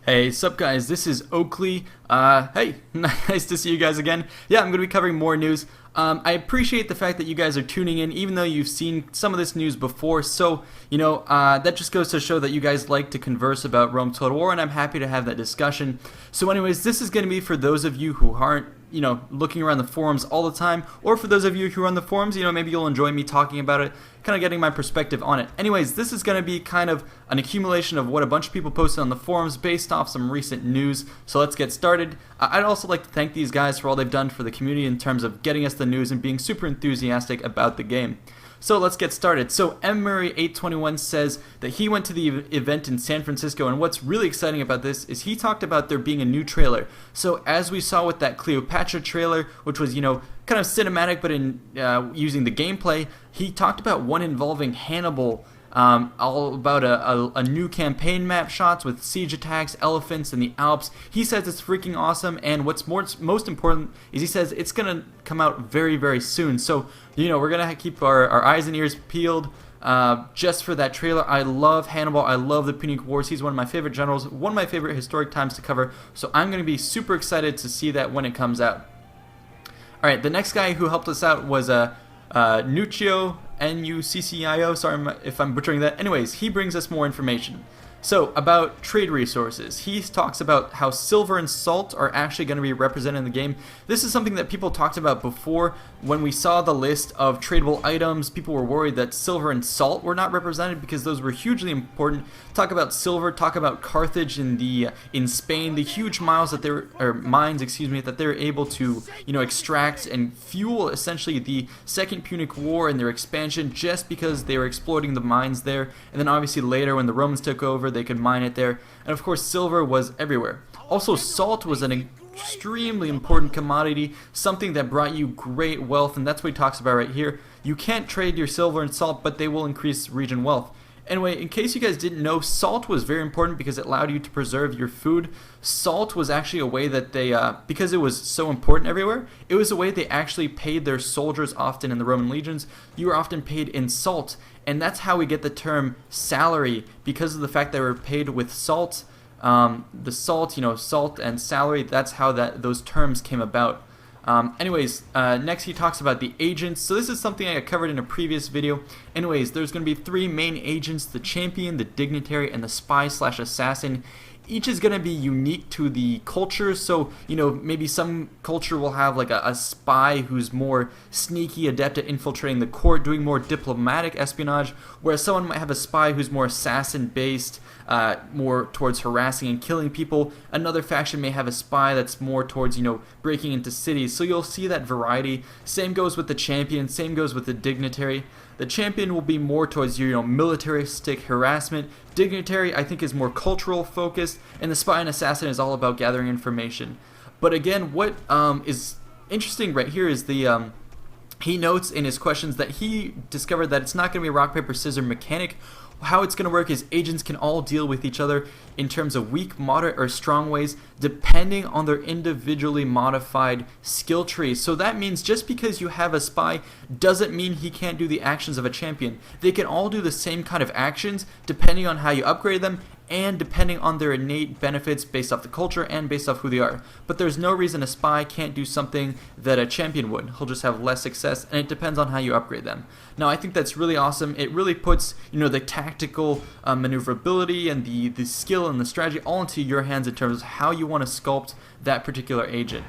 Hey, sup guys, this is Oakley. Hey, nice to see you guys again. Yeah, I'm going to be covering more news. I appreciate the fact that you guys are tuning in, even though you've seen some of this news before. So, that just goes to show that you guys like to converse about Rome Total War, and I'm happy to have that discussion. So anyways, this is going to be for those of you who aren't, looking around the forums all the time, or for those of you who are on the forums, maybe you'll enjoy me talking about it, kind of getting my perspective on it. Anyways, this is going to be kind of an accumulation of what a bunch of people posted on the forums based off some recent news. So let's get started. I'd also like to thank these guys for all they've done for the community in terms of getting us the news and being super enthusiastic about the game. So let's get started. So M Murray 821 says that he went to the event in San Francisco, and what's really exciting about this is he talked about there being a new trailer. So as we saw with that Cleopatra trailer, which was, kind of cinematic but in using the gameplay, he talked about one involving Hannibal, all about a new campaign map shots with siege attacks, elephants in the Alps. He says it's freaking awesome, and what's most important is he says it's going to come out very, very soon. So, we're going to keep our eyes and ears peeled just for that trailer. I love Hannibal. I love the Punic Wars. He's one of my favorite generals, one of my favorite historic times to cover. So I'm going to be super excited to see that when it comes out. All right, the next guy who helped us out was Nuccio, Nuccio, sorry if I'm butchering that. Anyways, he brings us more information. So, about trade resources. He talks about how silver and salt are actually going to be represented in the game. This is something that people talked about before. When we saw the list of tradable items, people were worried that silver and salt were not represented because those were hugely important. Talk about silver, talk about Carthage in Spain, the huge mines that they're able to, extract and fuel essentially the Second Punic War and their expansion just because they were exploiting the mines there. And then obviously later when the Romans took over, they could mine it there. And of course silver was everywhere. Also salt was an extremely important commodity, something that brought you great wealth, and that's what he talks about right here. You can't trade your silver and salt, but they will increase region wealth. Anyway, in case you guys didn't know, salt was very important because it allowed you to preserve your food. Salt was actually a way that they, because it was so important everywhere, it was a way they actually paid their soldiers often in the Roman legions. You were often paid in salt, and that's how we get the term salary, because of the fact that they were paid with salt. The salt, salt and salary, that's how those terms came about. Next he talks about the agents. So this is something I covered in a previous video. Anyways, there's going to be three main agents: the champion, the dignitary, and the spy/assassin. Each is going to be unique to the culture. So, maybe some culture will have like a spy who's more sneaky, adept at infiltrating the court, doing more diplomatic espionage, whereas someone might have a spy who's more assassin-based, more towards harassing and killing people. Another faction may have a spy that's more towards, breaking into cities. So you'll see that variety. Same goes with the champion, same goes with the dignitary. The champion will be more towards your, militaristic harassment. Dignitary, I think, is more cultural focused, and the spy and assassin is all about gathering information. But again, what is interesting right here is he notes in his questions that he discovered that it's not going to be a rock, paper, scissors mechanic. How it's going to work is agents can all deal with each other in terms of weak, moderate, or strong ways depending on their individually modified skill tree. So that means just because you have a spy doesn't mean he can't do the actions of a champion. They can all do the same kind of actions depending on how you upgrade them and depending on their innate benefits based off the culture and based off who they are. But there's no reason a spy can't do something that a champion would. He'll just have less success, and it depends on how you upgrade them. Now, I think that's really awesome. It really puts, the tactical maneuverability and the skill and the strategy all into your hands in terms of how you want to sculpt that particular agent.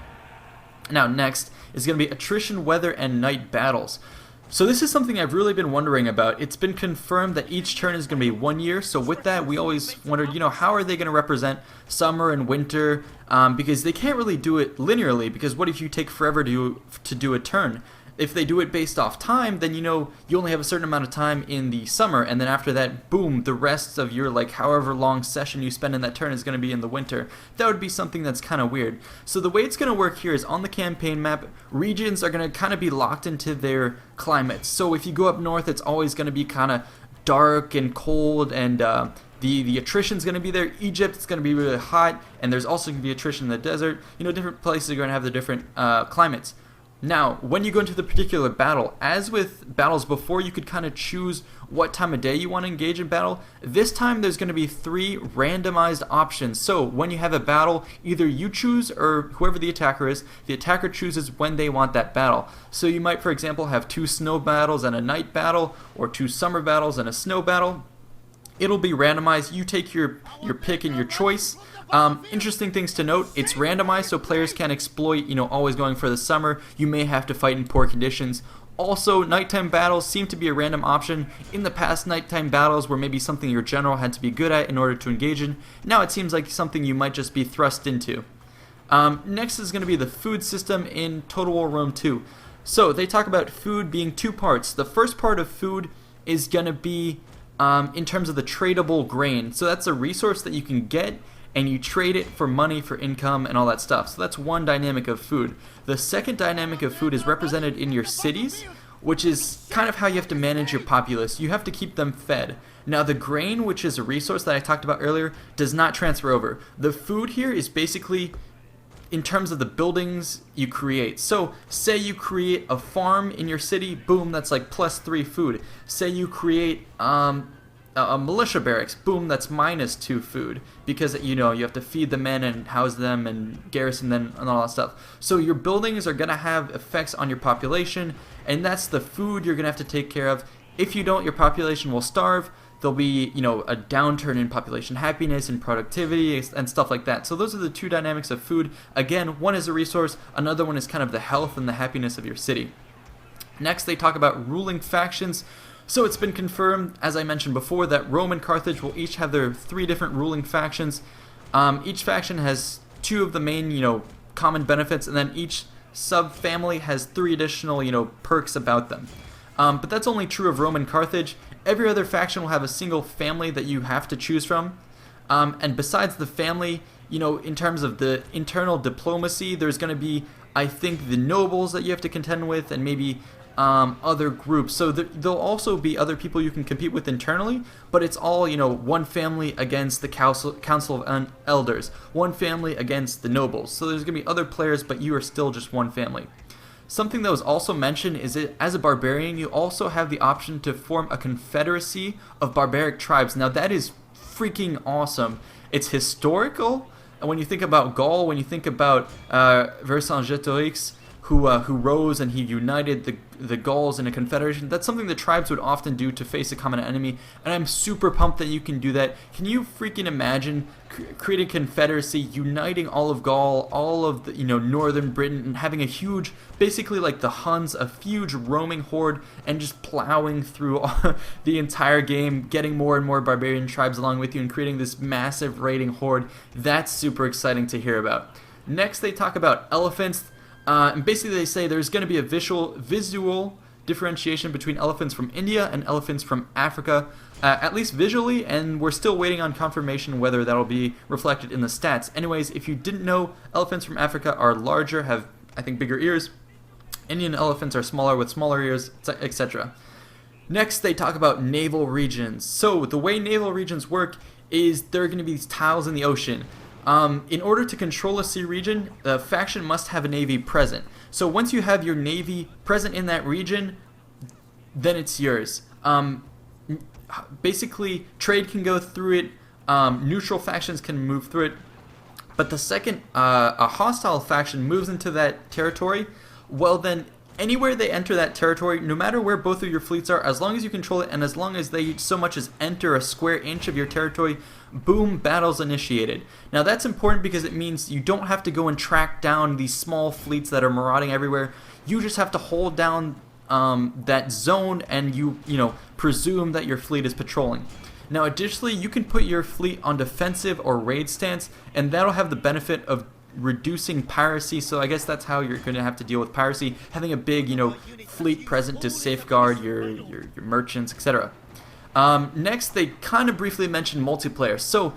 Now, next is going to be attrition, weather, and night battles. So this is something I've really been wondering about. It's been confirmed that each turn is going to be 1 year. So with that, we always wondered, how are they going to represent summer and winter? Because they can't really do it linearly, because what if you take forever to do a turn? If they do it based off time, then you only have a certain amount of time in the summer, and then after that, boom, the rest of your however long session you spend in that turn is going to be in the winter. That would be something that's kind of weird. So the way it's going to work here is on the campaign map, regions are going to kind of be locked into their climates. So if you go up north, it's always going to be kind of dark and cold, and the attrition is going to be there. Egypt is going to be really hot, and there's also going to be attrition in the desert. Different places are going to have the different climates. Now, when you go into the particular battle, as with battles before, you could kind of choose what time of day you want to engage in battle. This time, there's going to be 3 randomized options. So, when you have a battle, either you choose or whoever the attacker is, the attacker chooses when they want that battle. So, you might, for example, have 2 snow battles and a night battle, or 2 summer battles and a snow battle. It'll be randomized. You take your pick and your choice. Interesting things to note, it's randomized so players can exploit, always going for the summer. You may have to fight in poor conditions. Also, nighttime battles seem to be a random option. In the past, nighttime battles were maybe something your general had to be good at in order to engage in. Now it seems like something you might just be thrust into. Next is going to be the food system in Total War Rome 2. So they talk about food being 2 parts. The first part of food is going to be in terms of the tradable grain. So that's a resource that you can get and you trade it for money, for income, and all that stuff. So that's one dynamic of food. The second dynamic of food is represented in your cities, which is kind of how you have to manage your populace. You have to keep them fed. Now the grain, which is a resource that I talked about earlier, does not transfer over. The food here is basically in terms of the buildings you create. So say you create a farm in your city, boom, that's like +3 food. Say you create a militia barracks, boom, that's -2 food, because you have to feed the men and house them and garrison them and all that stuff. So your buildings are going to have effects on your population, and that's the food you're going to have to take care of. If you don't, your population will starve. There'll be a downturn in population happiness and productivity and stuff like that. So those are the 2 dynamics of food. Again, one is a resource, another one is kind of the health and the happiness of your city. Next, they talk about ruling factions. So it's been confirmed, as I mentioned before, that Rome and Carthage will each have their 3 different ruling factions. Each faction has 2 of the main, common benefits, and then each sub-family has 3 additional, perks about them. But that's only true of Rome and Carthage. Every other faction will have a single family that you have to choose from. And besides the family, in terms of the internal diplomacy, there's going to be, I think, the nobles that you have to contend with, and maybe other groups. So there'll also be other people you can compete with internally, but it's all, one family against the Council of Elders, one family against the nobles. So there's going to be other players, but you are still just one family. Something that was also mentioned is that as a barbarian, you also have the option to form a confederacy of barbaric tribes. Now that is freaking awesome. It's historical, and when you think about Gaul, when you think about Vercingetorix, who rose and he united the Gauls in a confederation. That's something the tribes would often do to face a common enemy, and I'm super pumped that you can do that. Can you freaking imagine creating a confederacy, uniting all of Gaul, all of the northern Britain, and having a huge, basically like the Huns, a huge roaming horde, and just plowing through the entire game, getting more and more barbarian tribes along with you, and creating this massive raiding horde? That's super exciting to hear about. Next, they talk about elephants. And basically they say there's going to be a visual differentiation between elephants from India and elephants from Africa, at least visually, and we're still waiting on confirmation whether that'll be reflected in the stats. Anyways, if you didn't know, elephants from Africa are larger, have, I think, bigger ears. Indian elephants are smaller with smaller ears, etc. Next, they talk about naval regions. So the way naval regions work is there are going to be these tiles in the ocean. In order to control a sea region, the faction must have a navy present. So once you have your navy present in that region, then it's yours. Basically, trade can go through it, neutral factions can move through it, but the second a hostile faction moves into that territory, well then, anywhere they enter that territory, no matter where both of your fleets are, as long as you control it and as long as they so much as enter a square inch of your territory, boom, battle's initiated. Now that's important because it means you don't have to go and track down these small fleets that are marauding everywhere. You just have to hold down that zone, and you presume that your fleet is patrolling. Now additionally, you can put your fleet on defensive or raid stance, and that'll have the benefit of reducing piracy. So I guess that's how you're going to have to deal with piracy, having a big fleet present to safeguard your merchants, etc. Next, they kind of briefly mention multiplayer. So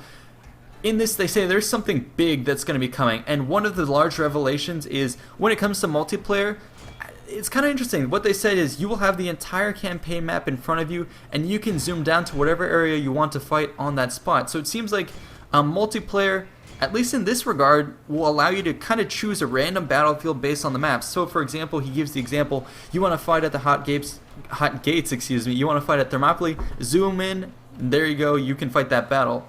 in this, they say there's something big that's going to be coming, and one of the large revelations is when it comes to multiplayer, it's kind of interesting. What they said is you will have the entire campaign map in front of you, and you can zoom down to whatever area you want to fight on that spot. So it seems like multiplayer at least in this regard, will allow you to kind of choose a random battlefield based on the map. So for example, he gives the example, you want to fight at the hot gates, excuse me, you want to fight at Thermopylae, zoom in, there you go, you can fight that battle.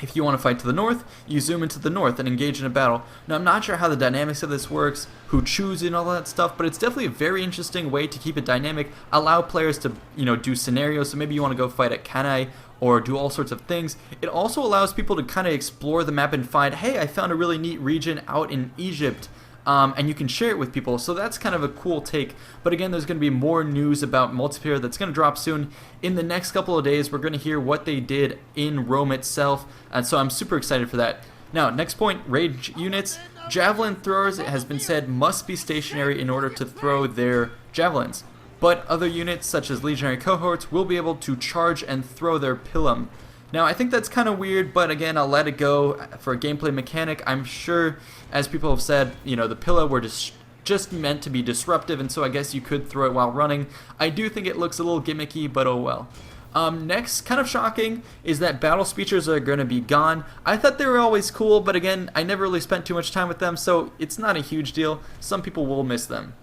If you want to fight to the north, you zoom into the north and engage in a battle. Now, I'm not sure how the dynamics of this works, who chooses and all that stuff, but it's definitely a very interesting way to keep it dynamic, allow players to, do scenarios. So maybe you want to go fight at Cannae or do all sorts of things. It also allows people to kind of explore the map and find, hey, I found a really neat region out in Egypt. And you can share it with people, so that's kind of a cool take. But again, there's going to be more news about multiplayer that's going to drop soon. In the next couple of days, we're going to hear what they did in Rome itself, and so I'm super excited for that. Now, next point, range units. Javelin throwers, it has been said, must be stationary in order to throw their javelins. But other units, such as legionary cohorts, will be able to charge and throw their pilum. Now, I think that's kind of weird, but again, I'll let it go for a gameplay mechanic. I'm sure, as people have said, the Pilla were just meant to be disruptive, and so I guess you could throw it while running. I do think it looks a little gimmicky, but oh well. Next, kind of shocking, is that battle speeches are going to be gone. I thought they were always cool, but again, I never really spent too much time with them, so it's not a huge deal. Some people will miss them.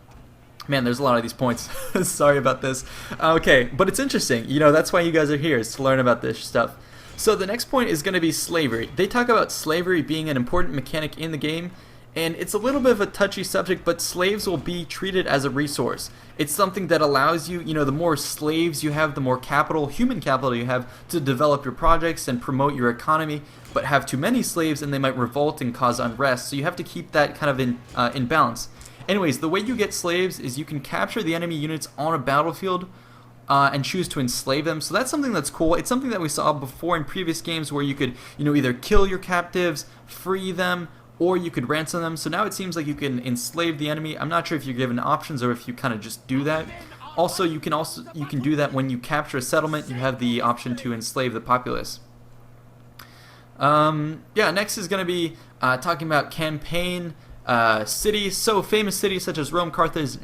Man, there's a lot of these points. Sorry about this. Okay, but it's interesting. That's why you guys are here, is to learn about this stuff. So the next point is going to be slavery. They talk about slavery being an important mechanic in the game, and it's a little bit of a touchy subject, but slaves will be treated as a resource. It's something that allows you, the more slaves you have, the more capital, human capital you have to develop your projects and promote your economy, but have too many slaves and they might revolt and cause unrest, so you have to keep that kind of in balance. Anyways, the way you get slaves is you can capture the enemy units on a battlefield and choose to enslave them. So that's something that's cool. It's something that we saw before in previous games where you could, either kill your captives, free them, or you could ransom them. So now it seems like you can enslave the enemy. I'm not sure if you're given options or if you kind of just do that. Also, you can do that when you capture a settlement. You have the option to enslave the populace. Next is going to be talking about campaign cities. So famous cities such as Rome, Carthage,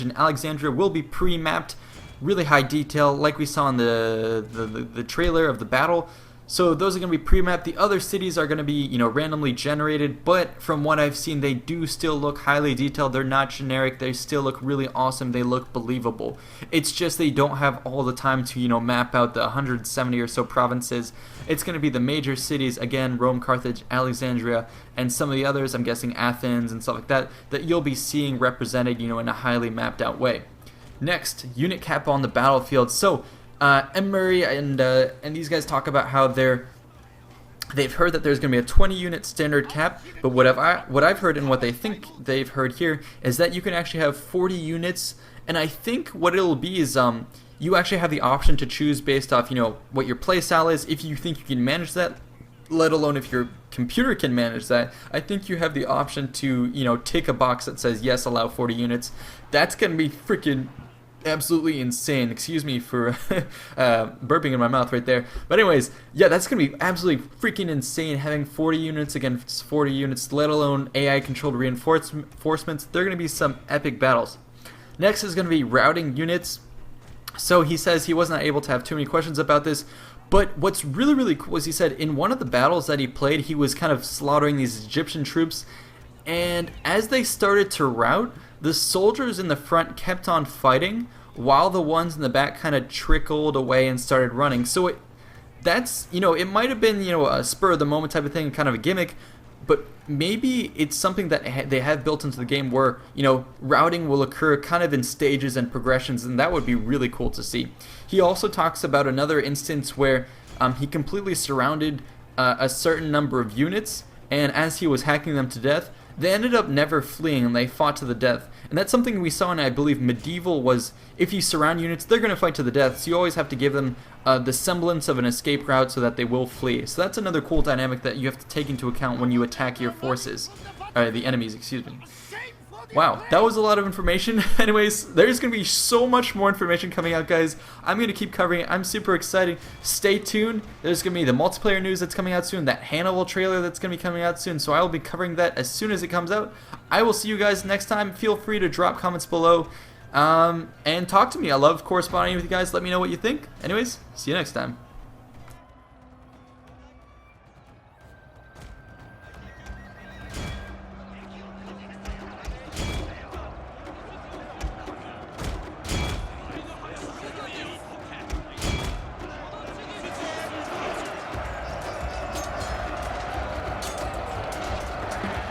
and Alexandria will be pre-mapped. Really high detail, like we saw in the trailer of the battle. So those are going to be pre-mapped. The other cities are going to be, randomly generated, but from what I've seen, they do still look highly detailed. They're not generic. They still look really awesome. They look believable. It's just they don't have all the time to, map out the 170 or so provinces. It's going to be the major cities, again, Rome, Carthage, Alexandria, and some of the others, I'm guessing Athens and stuff like that, that you'll be seeing represented, in a highly mapped out way. Next, unit cap on the battlefield. So, M. Murray and these guys talk about how they've heard that there's going to be a 20 unit standard cap, but what I've heard and what they think they've heard here is that you can actually have 40 units, and I think what it'll be is you actually have the option to choose based off what your playstyle is, if you think you can manage that, let alone if your computer can manage that. I think you have the option to tick a box that says yes, allow 40 units. That's going to be freaking absolutely insane. Excuse me for burping in my mouth right there. But anyways, yeah, that's going to be absolutely freaking insane, having 40 units against 40 units, let alone AI controlled reinforcements. They're going to be some epic battles. Next is going to be routing units. So he says he wasn't able to have too many questions about this, but what's really, really cool is he said in one of the battles that he played, he was kind of slaughtering these Egyptian troops, and as they started to rout, the soldiers in the front kept on fighting while the ones in the back kind of trickled away and started running. So that's, it might have been, a spur of the moment type of thing, kind of a gimmick, but maybe it's something that they have built into the game where, routing will occur kind of in stages and progressions, and that would be really cool to see. He also talks about another instance where he completely surrounded a certain number of units, and as he was hacking them to death, they ended up never fleeing and they fought to the death. And that's something we saw in, I believe, Medieval, was if you surround units, they're going to fight to the death, so you always have to give them the semblance of an escape route so that they will flee. So that's another cool dynamic that you have to take into account when you attack your forces, or the enemies, excuse me. Wow, that was a lot of information. Anyways, there's going to be so much more information coming out, guys. I'm going to keep covering it. I'm super excited. Stay tuned. There's going to be the multiplayer news that's coming out soon, that Hannibal trailer that's going to be coming out soon, so I will be covering that as soon as it comes out. I will see you guys next time. Feel free to drop comments below and talk to me. I love corresponding with you guys. Let me know what you think. Anyways, see you next time.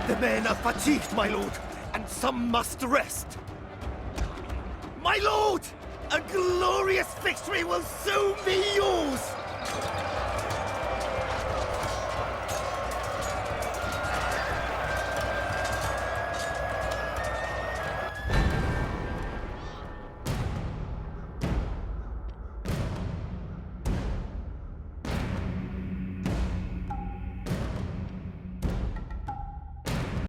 The men are fatigued, my lord, and some must rest. My lord! A glorious victory will soon be yours!